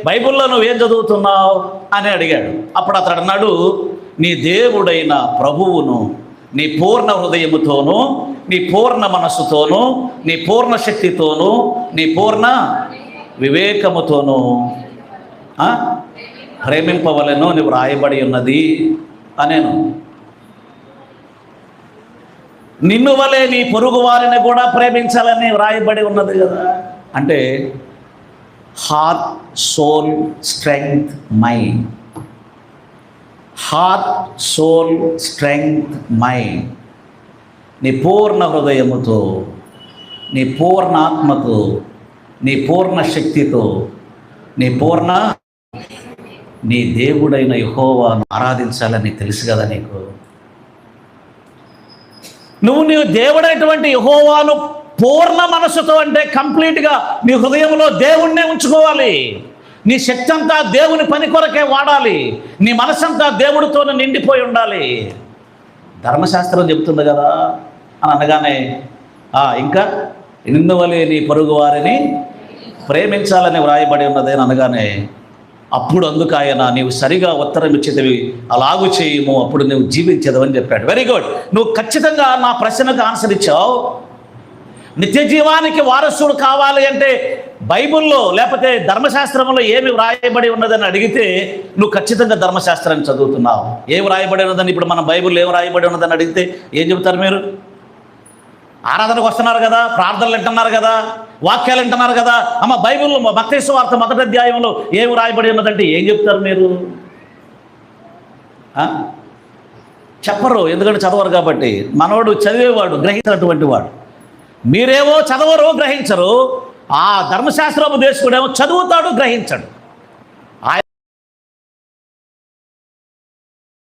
బైబిల్లో నువ్వేం చదువుతున్నావు అని అడిగాడు. అప్పుడు అతడు అన్నాడు, నీ దేవుడైన ప్రభువును నీ పూర్ణ హృదయముతోనూ, నీ పూర్ణ మనస్సుతోనూ, నీ పూర్ణ శక్తితోనూ, నీ పూర్ణ వివేకముతోనూ ప్రేమింపవలెను నువ్వు రాయబడి ఉన్నది అనేను. నిన్ను వలె నీ పొరుగు వారిని కూడా ప్రేమించాలని వ్రాయబడి ఉన్నది కదా. అంటే heart, soul, strength, mind. Heart, soul, strength, mind. నీ పూర్ణ హృదయముతో, నీ పూర్ణ ఆత్మతో, నీ పూర్ణ శక్తితో, నీ దేవుడైన యెహోవాను ఆరాధించాలని తెలుసు కదా నీకు. నువ్వు నీ దేవుడైనటువంటి యెహోవాను పూర్ణ మనస్సుతో, అంటే కంప్లీట్గా నీ హృదయంలో దేవుణ్ణే ఉంచుకోవాలి. నీ శక్తి అంతా దేవుని పని కొరకే వాడాలి. నీ మనసంతా దేవుడితోనే నిండిపోయి ఉండాలి. ధర్మశాస్త్రం చెప్తుంది కదా అని అనగానే ఇంకా నిన్ను వలె నీ పొరుగు వారిని ప్రేమించాలని వ్రాయబడి ఉన్నది అని అనగానే అప్పుడు అందుకు ఆయన, నీవు సరిగా ఉత్తరం ఇచ్చేది అలాగూ చేయము, అప్పుడు నువ్వు జీవించేదవని చెప్పాడు. Very good. నువ్వు ఖచ్చితంగా నా ప్రశ్నకు ఆన్సర్ ఇచ్చావు. నిత్య జీవానికి వారసుడు కావాలి అంటే బైబిల్లో లేకపోతే ధర్మశాస్త్రంలో ఏమి వ్రాయబడి ఉన్నదని అడిగితే నువ్వు ఖచ్చితంగా ధర్మశాస్త్రాన్ని చదువుతున్నావు. ఏమి వ్రాయబడి ఉన్నదని, ఇప్పుడు మన బైబిల్లో ఏమి వ్రాయబడి ఉన్నదని అడిగితే ఏం చెబుతారు మీరు? ఆరాధనకు వస్తున్నారు కదా, ప్రార్థనలు వింటున్నారు కదా, వాక్యాలు వింటున్నారు కదా. అమ్మ బైబిల్లో మత్తయి సువార్త 1వ అధ్యాయంలో ఏమి రాయబడి ఉన్నదంటే ఏం చెప్తారు మీరు? చెప్పరు, ఎందుకంటే చదవరు కాబట్టి. మనవాడు చదివేవాడు, గ్రహించినటువంటి వాడు. మీరేమో చదవరు, గ్రహించరు. ఆ ధర్మశాస్త్రోపదేశకుడేమో చదువుతాడు, గ్రహించడు.